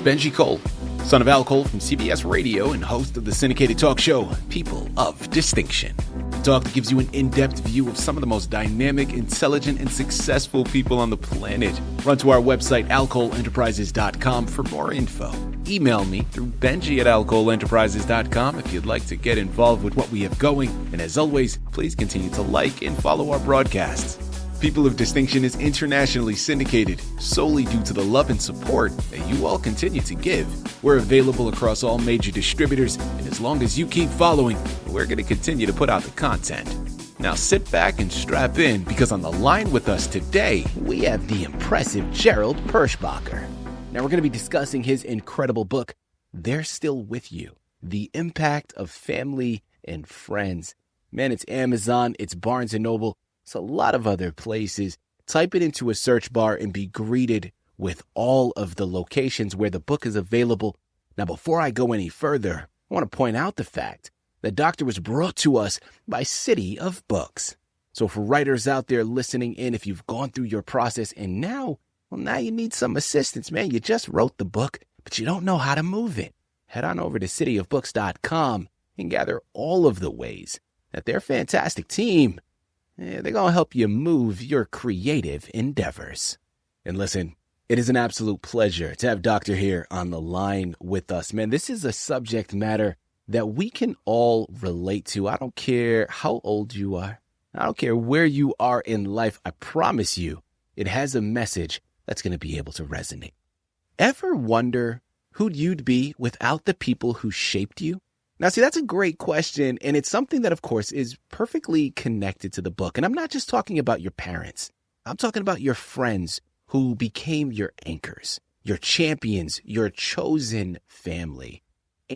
Benji Cole, son of Al Cole from CBS Radio and host of the syndicated talk show, People of Distinction. A talk that gives you an in-depth view of some of the most dynamic, intelligent, and successful people on the planet. Run to our website, alcoleenterprises.com for more info. Email me through benji@alcoleenterprises.com if you'd like to get involved with what we have going. And as always, please continue to like and follow our broadcasts. People of Distinction is internationally syndicated solely due to the love and support that you all continue to give. We're available across all major distributors, and as long as you keep following, we're going to continue to put out the content. Now sit back and strap in, because on the line with us today, we have the impressive Gerald Perschbacher. Now we're going to be discussing his incredible book, They're Still With You, The Impact of Family and Friends. Man, it's Amazon, it's Barnes & Noble, it's a lot of other places. Type it into a search bar and be greeted with all of the locations where the book is available. Now, before I go any further, I want to point out the fact that Doctor was brought to us by Citi of Books. So for writers out there listening in, if you've gone through your process and now you need some assistance, man, you just wrote the book, but you don't know how to move it. Head on over to cityofbooks.com and gather all of the ways that their fantastic team, they're going to help you move your creative endeavors. And listen, it is an absolute pleasure to have Doctor here on the line with us. Man, this is a subject matter that we can all relate to. I don't care how old you are. I don't care where you are in life. I promise you, it has a message that's going to be able to resonate. Ever wonder who you'd be without the people who shaped you? Now, see, that's a great question, and it's something that, of course, is perfectly connected to the book. And I'm not just talking about your parents. I'm talking about your friends who became your anchors, your champions, your chosen family.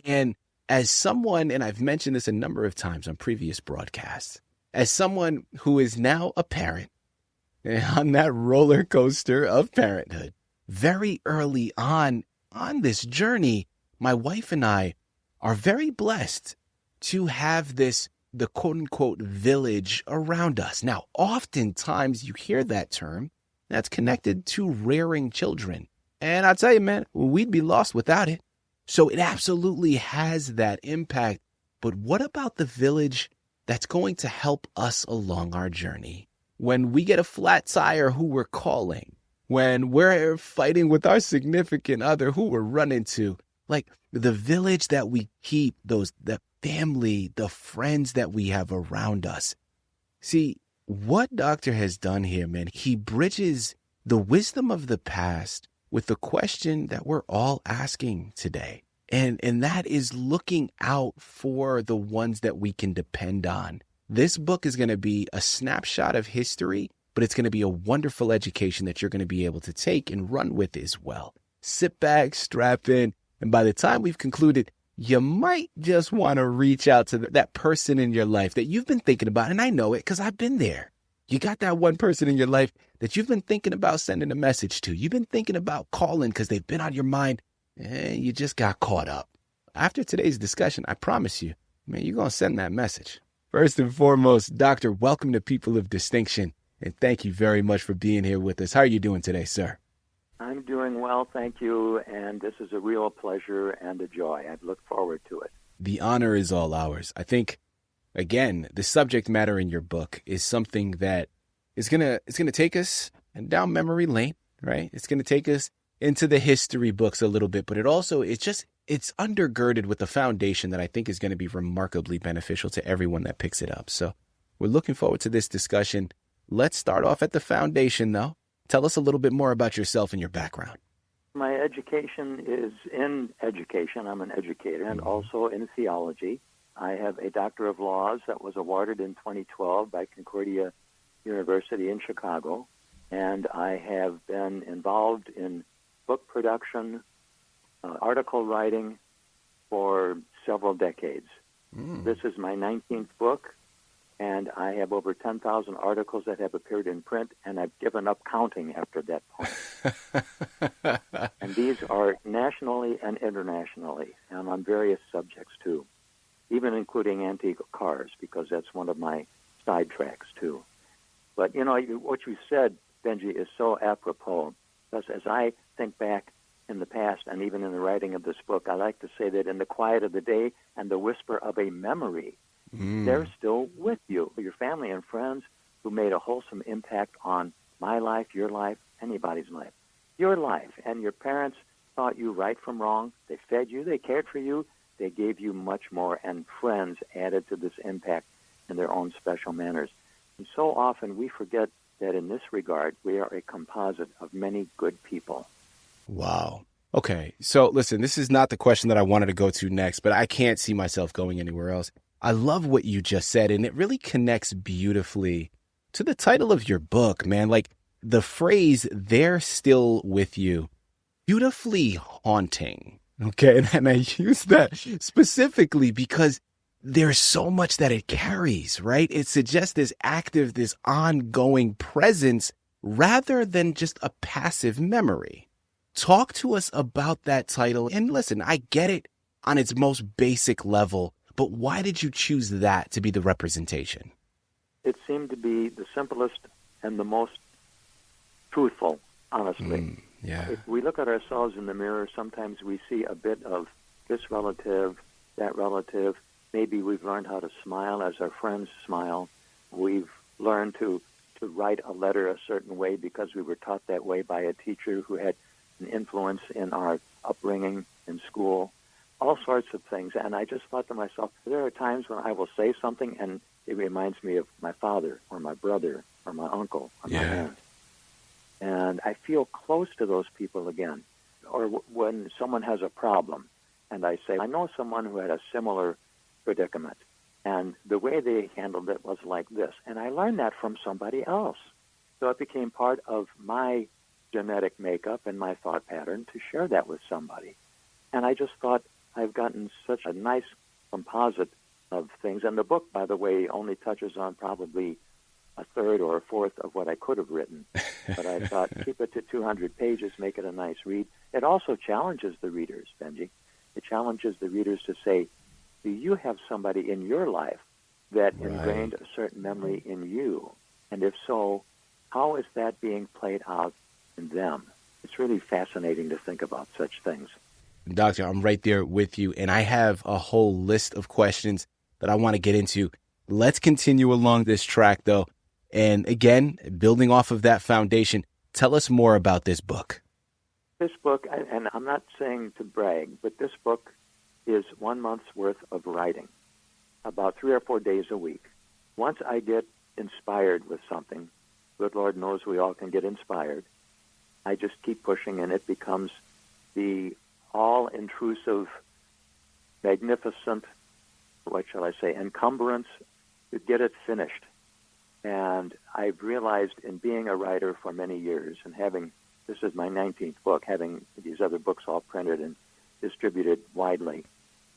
And as someone, and I've mentioned this a number of times on previous broadcasts, as someone who is now a parent on that roller coaster of parenthood, very early on this journey, my wife and I are very blessed to have the quote unquote village around us. Now, oftentimes you hear that term that's connected to rearing children. And I'll tell you, man, we'd be lost without it. So it absolutely has that impact. But what about the village that's going to help us along our journey? When we get a flat tire, who we're calling, when we're fighting with our significant other, who we're running to, like the village that we keep, the family, the friends that we have around us. See, what Doctor has done here, man, he bridges the wisdom of the past with the question that we're all asking today. And that is looking out for the ones that we can depend on. This book is going to be a snapshot of history, but it's going to be a wonderful education that you're going to be able to take and run with as well. Sit back, strap in, and by the time we've concluded, you might just want to reach out to that person in your life that you've been thinking about. And I know it because I've been there. You got that one person in your life that you've been thinking about sending a message to. You've been thinking about calling because they've been on your mind and you just got caught up. After today's discussion, I promise you, man, you're going to send that message. First and foremost, Doctor, welcome to People of Distinction. And thank you very much for being here with us. How are you doing today, sir? I'm doing well, thank you, and this is a real pleasure and a joy. I look forward to it. The honor is all ours. I think, again, the subject matter in your book is something that is gonna take us down memory lane, right? It's gonna take us into the history books a little bit, but it's undergirded with a foundation that I think is going to be remarkably beneficial to everyone that picks it up. So we're looking forward to this discussion. Let's start off at the foundation, though. Tell us a little bit more about yourself and your background. My education is in education. I'm an educator and also in theology. I have a Doctor of Laws that was awarded in 2012 by Concordia University in Chicago, and I have been involved in book production, article writing for several decades. This is my 19th book, and I have over 10,000 articles that have appeared in print, and I've given up counting after that point. And these are nationally and internationally, and on various subjects, too, even including antique cars, because that's one of my side tracks, too. But, you know, what you said, Benji, is so apropos, because as I think back in the past and even in the writing of this book, I like to say that in the quiet of the day and the whisper of a memory, they're still with you. Your family and friends who made a wholesome impact on my life, your life, anybody's life. Your life. And your parents taught you right from wrong. They fed you. They cared for you. They gave you much more. And friends added to this impact in their own special manners. And so often we forget that in this regard, we are a composite of many good people. Wow. Okay. So listen, this is not the question that I wanted to go to next, but I can't see myself going anywhere else. I love what you just said, and it really connects beautifully to the title of your book, man. Like the phrase, "they're still with you," beautifully haunting. Okay. And I use that specifically because there's so much that it carries, right? It suggests this active, this ongoing presence rather than just a passive memory. Talk to us about that title. And listen, I get it on its most basic level, but why did you choose that to be the representation? It seemed to be the simplest and the most truthful, honestly. If we look at ourselves in the mirror, sometimes we see a bit of this relative, that relative. Maybe we've learned how to smile as our friends smile. We've learned to write a letter a certain way because we were taught that way by a teacher who had an influence in our upbringing in school, all sorts of things. And I just thought to myself, there are times when I will say something and it reminds me of my father or my brother or my uncle or my aunt. And I feel close to those people again. Or when someone has a problem and I say, I know someone who had a similar predicament, and the way they handled it was like this. And I learned that from somebody else. So it became part of my genetic makeup and my thought pattern to share that with somebody. And I just thought I've gotten such a nice composite of things. And the book, by the way, only touches on probably a third or a fourth of what I could have written. But I thought, keep it to 200 pages, make it a nice read. It also challenges the readers, Benji. It challenges the readers to say, do you have somebody in your life that ingrained a certain memory in you? And if so, how is that being played out in them? It's really fascinating to think about such things. Doctor, I'm right there with you. And I have a whole list of questions that I want to get into. Let's continue along this track, though. And again, building off of that foundation, tell us more about this book. This book, and I'm not saying to brag, but this book is 1 month's worth of writing, about 3 or 4 days a week. Once I get inspired with something, good Lord knows we all can get inspired, I just keep pushing, and it becomes the all-intrusive, magnificent, what shall I say, encumbrance to get it finished. And I've realized in being a writer for many years and having, this is my 19th book, having these other books all printed and distributed widely,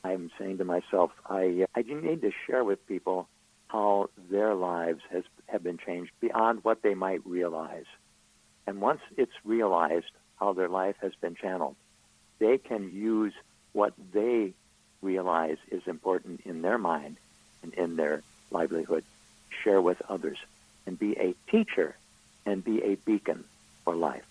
I'm saying to myself, I need to share with people how their lives have been changed beyond what they might realize. And once it's realized how their life has been channeled, they can use what they realize is important in their mind and in their livelihood, share with others, and be a teacher and be a beacon for life.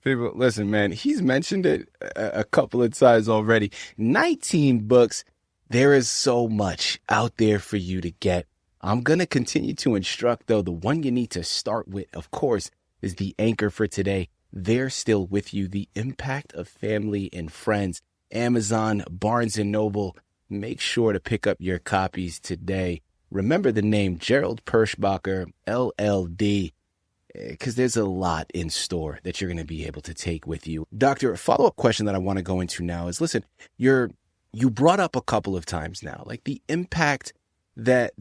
People, listen, man, he's mentioned it a couple of times already. 19 books. There is so much out there for you to get. I'm going to continue to instruct, though. The one you need to start with, of course, is the anchor for today. They're still with you. The impact of family and friends. Amazon, Barnes & Noble. Make sure to pick up your copies today. Remember the name Gerald Perschbacher, LLD, because there's a lot in store that you're going to be able to take with you. Doctor, a follow-up question that I want to go into now is, listen, you brought up a couple of times now, like the impact that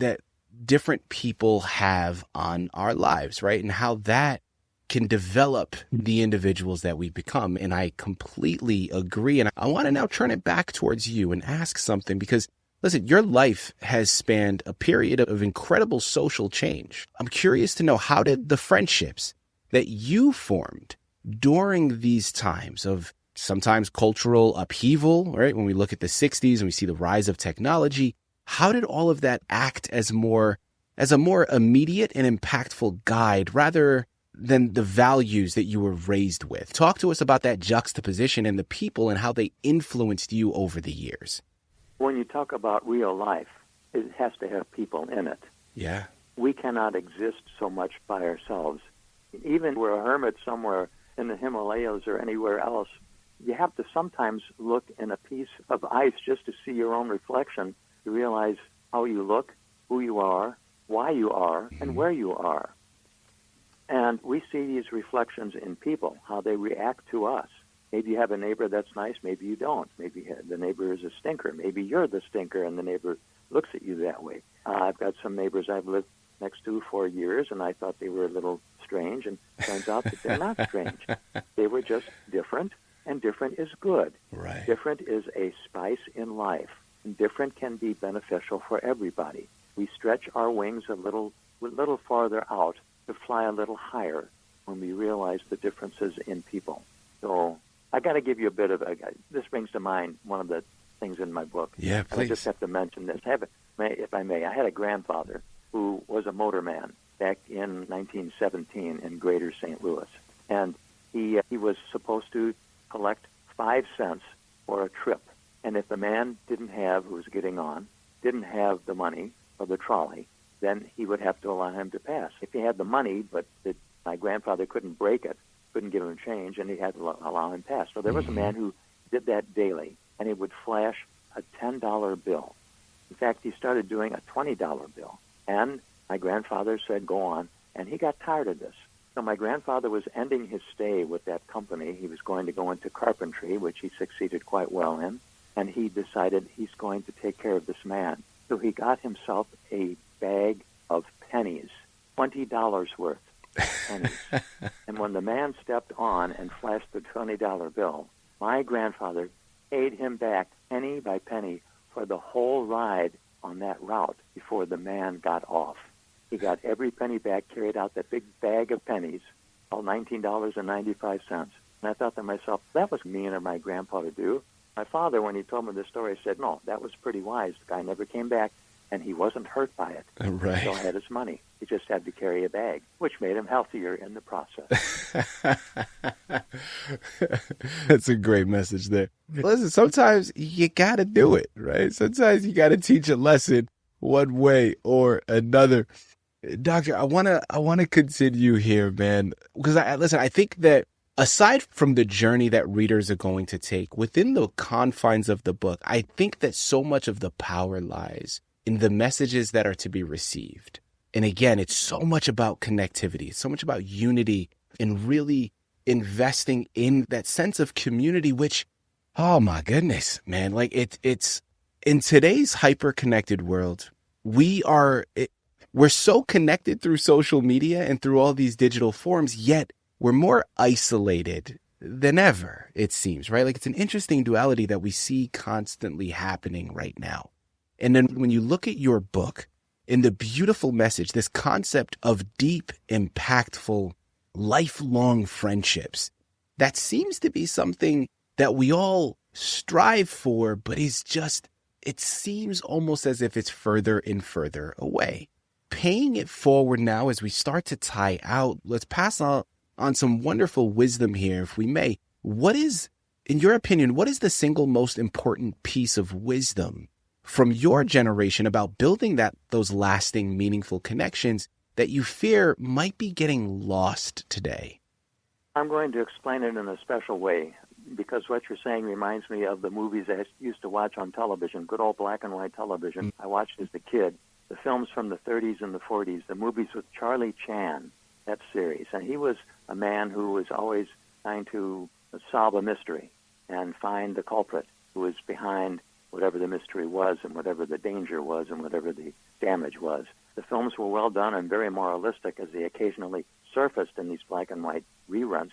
different people have on our lives, right? And how that can develop the individuals that we become. And I completely agree. And I want to now turn it back towards you and ask something, because listen, your life has spanned a period of incredible social change. I'm curious to know, how did the friendships that you formed during these times of sometimes cultural upheaval, right? When we look at the 60s and we see the rise of technology, how did all of that act as a more immediate and impactful guide rather than the values that you were raised with. Talk to us about that juxtaposition and the people and how they influenced you over the years. When you talk about real life, it has to have people in it. Yeah. We cannot exist so much by ourselves. Even if we're a hermit somewhere in the Himalayas or anywhere else, you have to sometimes look in a piece of ice just to see your own reflection, to realize how you look, who you are, why you are, and where you are. And we see these reflections in people, how they react to us. Maybe you have a neighbor that's nice, maybe you don't. Maybe the neighbor is a stinker. Maybe you're the stinker and the neighbor looks at you that way. I've got some neighbors I've lived next to for years, and I thought they were a little strange, and it turns out that they're not strange. They were just different, and different is good. Right. Different is a spice in life, and different can be beneficial for everybody. We stretch our wings a little farther out to fly a little higher when we realize the differences in people. So I got to give you a bit of this brings to mind one of the things in my book. Yeah, please. I just have to mention this. If I may, I had a grandfather who was a motorman back in 1917 in Greater St. Louis, and he was supposed to collect 5 cents for a trip. And if the man who was getting on, didn't have the money for the trolley, then he would have to allow him to pass. If he had the money, but my grandfather couldn't break it, couldn't give him change, and he had to allow him pass. So there was a man who did that daily, and he would flash a $10 bill. In fact, he started doing a $20 bill. And my grandfather said, go on, and he got tired of this. So my grandfather was ending his stay with that company. He was going to go into carpentry, which he succeeded quite well in, and he decided he's going to take care of this man. So he got himself a bag of pennies, $20 worth of pennies. And when the man stepped on and flashed the $20 bill, my grandfather paid him back penny by penny for the whole ride on that route before the man got off. He got every penny back, carried out that big bag of pennies, all $19.95. And I thought to myself, that was mean of my grandpa to do. My father, when he told me the story, said, no, that was pretty wise. The guy never came back, and he wasn't hurt by it. Right. He still had his money. He just had to carry a bag, which made him healthier in the process. That's a great message there. Listen, sometimes you got to do it, right? Sometimes you got to teach a lesson one way or another. Doctor, I want to continue here, man, because I think that aside from the journey that readers are going to take within the confines of the book, I think that so much of the power lies in the messages that are to be received. And again, it's so much about connectivity. It's so much about unity and really investing in that sense of community, which, oh my goodness, man, like it's in today's hyper-connected world, we're so connected through social media and through all these digital forms, yet we're more isolated than ever, it seems, right? Like it's an interesting duality that we see constantly happening right now. And then when you look at your book, in the beautiful message, this concept of deep, impactful, lifelong friendships, that seems to be something that we all strive for, but it seems almost as if it's further and further away. Paying it forward now as we start to tie out, let's pass on some wonderful wisdom here, if we may. In your opinion, what is the single most important piece of wisdom from your generation about building those lasting, meaningful connections that you fear might be getting lost today? I'm going to explain it in a special way, because what you're saying reminds me of the movies I used to watch on television, good old black and white television. I watched as a kid the films from the 30s and the 40s, the movies with Charlie Chan, that series. And he was a man who was always trying to solve a mystery and find the culprit who was behind whatever the mystery was and whatever the danger was and whatever the damage was. The films were well done and very moralistic as they occasionally surfaced in these black and white reruns,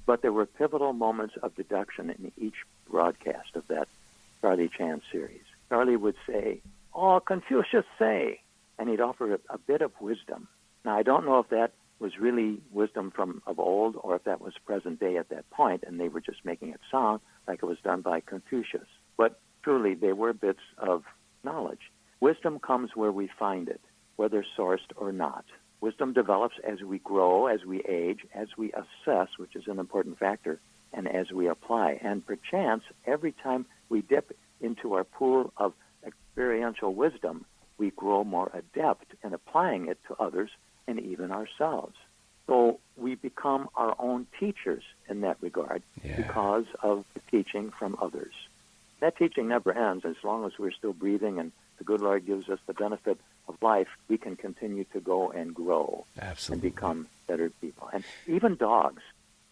but there were pivotal moments of deduction in each broadcast of that Charlie Chan series. Charlie would say, "Oh, Confucius say," and he'd offer a bit of wisdom. Now, I don't know if that was really wisdom of old or if that was present day at that point, and they were just making it sound like it was done by Confucius. But truly, they were bits of knowledge. Wisdom comes where we find it, whether sourced or not. Wisdom develops as we grow, as we age, as we assess, which is an important factor, and as we apply. And perchance, every time we dip into our pool of experiential wisdom, we grow more adept in applying it to others and even ourselves. So we become our own teachers in that regard because of the teaching from others. That teaching never ends. As long as we're still breathing and the good Lord gives us the benefit of life, we can continue to go and grow and become better people. And even dogs.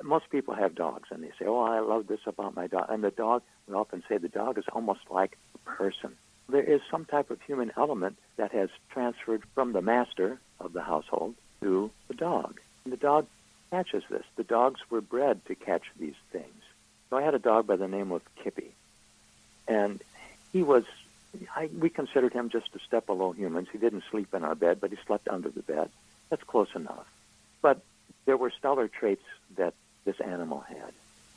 Most people have dogs, and they say, oh, I love this about my dog. And the dog, we often say the dog is almost like a person. There is some type of human element that has transferred from the master of the household to the dog. And the dog catches this. The dogs were bred to catch these things. So I had a dog by the name of Kippy. And he was, we considered him just a step below humans. He didn't sleep in our bed, but he slept under the bed. That's close enough. But there were stellar traits that this animal had.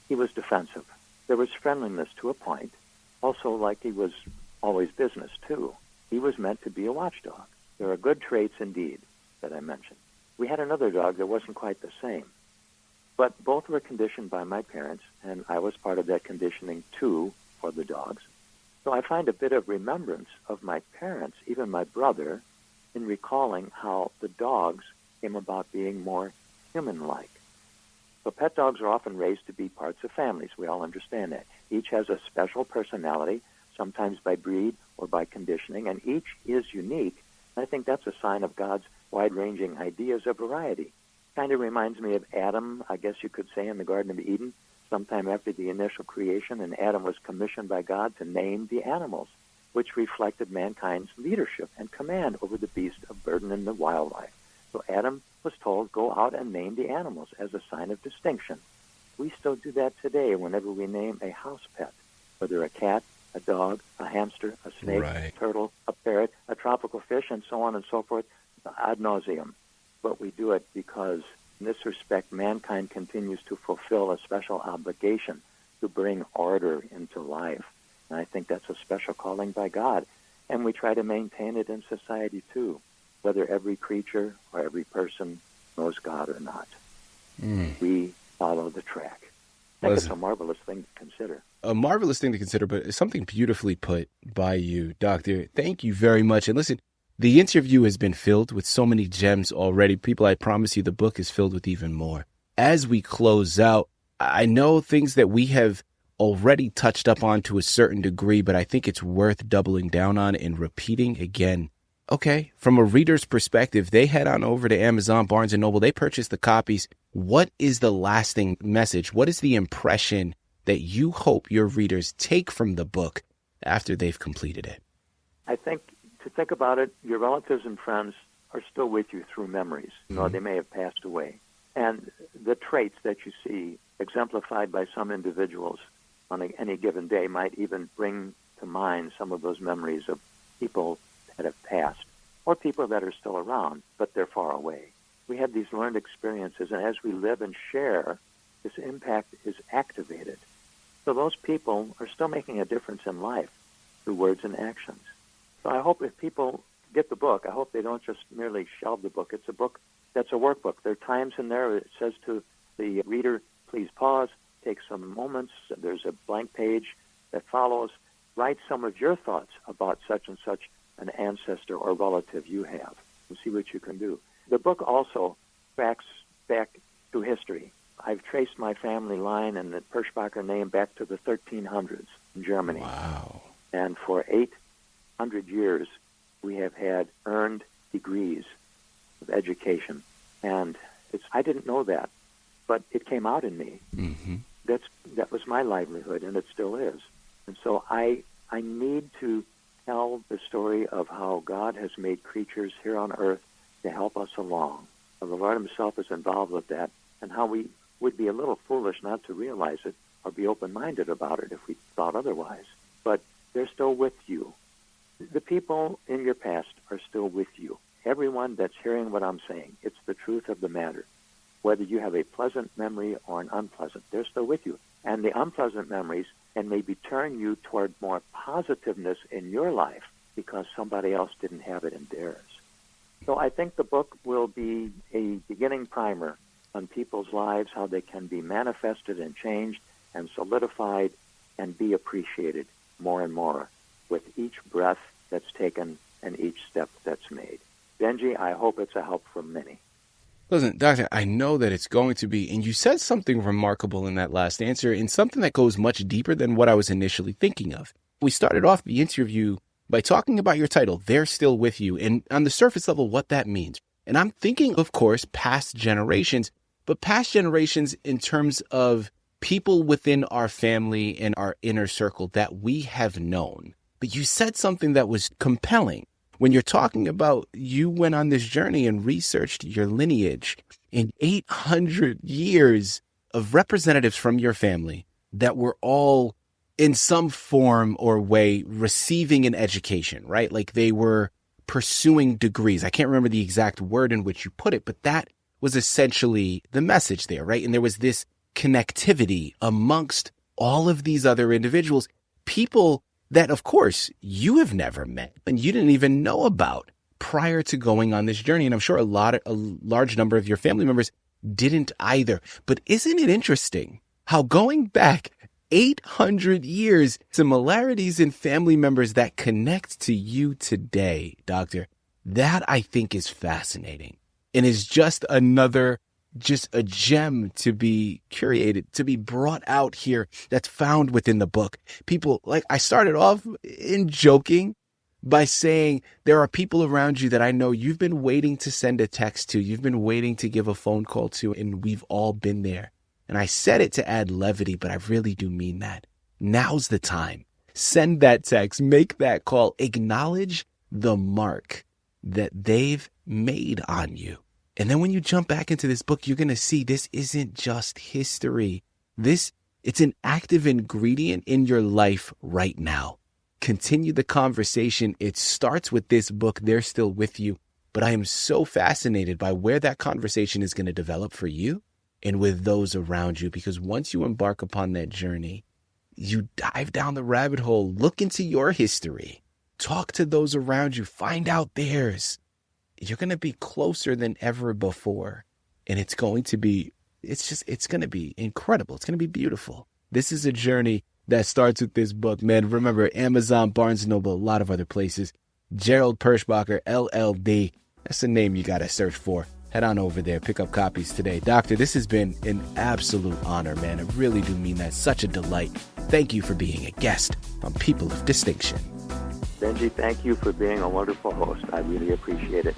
He was defensive. There was friendliness to a point. Also, like he was always business, too. He was meant to be a watchdog. There are good traits, indeed, that I mentioned. We had another dog that wasn't quite the same. But both were conditioned by my parents, and I was part of that conditioning, too, for the dogs. So I find a bit of remembrance of my parents, even my brother, in recalling how the dogs came about being more human-like. So pet dogs are often raised to be parts of families. We all understand that. Each has a special personality, sometimes by breed or by conditioning, and each is unique. And I think that's a sign of God's wide-ranging ideas of variety. Kind of reminds me of Adam, I guess you could say, in the Garden of Eden, sometime after the initial creation, and Adam was commissioned by God to name the animals, which reflected mankind's leadership and command over the beast of burden and the wildlife. So Adam was told, go out and name the animals as a sign of distinction. We still do that today whenever we name a house pet, whether a cat, a dog, a hamster, a snake, a turtle, a parrot, a tropical fish, and so on and so forth, ad nauseum. But we do it because, in this respect, mankind continues to fulfill a special obligation to bring order into life. And I think that's a special calling by God. And we try to maintain it in society, too, whether every creature or every person knows God or not. We follow the track. I think it's a marvelous thing to consider. A marvelous thing to consider, but it's something beautifully put by you, Doctor. Thank you very much. And listen, the interview has been filled with so many gems already. People, I promise you, the book is filled with even more. As we close out, I know things that we have already touched up on to a certain degree, but I think it's worth doubling down on and repeating again. Okay, from a reader's perspective, they head on over to Amazon, Barnes & Noble, they purchase the copies. What is the lasting message? What is the impression that you hope your readers take from the book after they've completed it? I think, to think about it, your relatives and friends are still with you through memories, though they may have passed away. And the traits that you see exemplified by some individuals on any given day might even bring to mind some of those memories of people that have passed, or people that are still around, but they're far away. We have these learned experiences, and as we live and share, this impact is activated. So those people are still making a difference in life through words and actions. So I hope if people get the book, I hope they don't just merely shelve the book. It's a book that's a workbook. There are times in there it says to the reader, please pause, take some moments. There's a blank page that follows. Write some of your thoughts about such and such an ancestor or relative you have, and see what you can do. The book also tracks back to history. I've traced my family line and the Perschbacher name back to the 1300s in Germany. Wow. And for 800 years, we have had earned degrees of education. And I didn't know that, but it came out in me. Mm-hmm. That was my livelihood, and it still is. And so I need to tell the story of how God has made creatures here on earth to help us along. So the Lord himself is involved with that, and how we would be a little foolish not to realize it or be open-minded about it if we thought otherwise. But they're still with you. The people in your past are still with you. Everyone that's hearing what I'm saying, it's the truth of the matter. Whether you have a pleasant memory or an unpleasant, they're still with you. And the unpleasant memories can maybe turn you toward more positiveness in your life because somebody else didn't have it in theirs. So I think the book will be a beginning primer on people's lives, how they can be manifested and changed and solidified and be appreciated more and more with each breath that's taken and each step that's made. Benji, I hope it's a help for many. Listen, Doctor, I know that it's going to be, and you said something remarkable in that last answer, and something that goes much deeper than what I was initially thinking of. We started off the interview by talking about your title, They're Still With You, and on the surface level, what that means. And I'm thinking, of course, past generations, but past generations in terms of people within our family and our inner circle that we have known. But you said something that was compelling. When you're talking about you went on this journey and researched your lineage in 800 years of representatives from your family that were all in some form or way receiving an education, right? Like they were pursuing degrees. I can't remember the exact word in which you put it, but that was essentially the message there, right? And there was this connectivity amongst all of these other individuals, people that, of course, you have never met and you didn't even know about prior to going on this journey. And I'm sure a large number of your family members didn't either. But isn't it interesting how going back 800 years, similarities in family members that connect to you today, Doctor, that I think is fascinating and is just a gem to be curated, to be brought out here that's found within the book. People, like I started off in joking by saying there are people around you that I know you've been waiting to send a text to, you've been waiting to give a phone call to, and we've all been there. And I said it to add levity, but I really do mean that. Now's the time. Send that text, make that call, acknowledge the mark that they've made on you. And then when you jump back into this book, you're going to see this isn't just history. It's an active ingredient in your life right now. Continue the conversation. It starts with this book, They're Still With You. But I am so fascinated by where that conversation is going to develop for you and with those around you. Because once you embark upon that journey, you dive down the rabbit hole, look into your history, talk to those around you, find out theirs. You're going to be closer than ever before. And it's going to be incredible. It's going to be beautiful. This is a journey that starts with this book, man. Remember, Amazon, Barnes & Noble, a lot of other places. Gerald Perschbacher, LLD. That's the name you got to search for. Head on over there. Pick up copies today. Doctor, this has been an absolute honor, man. I really do mean that. Such a delight. Thank you for being a guest on People of Distinction. Benji, thank you for being a wonderful host. I really appreciate it.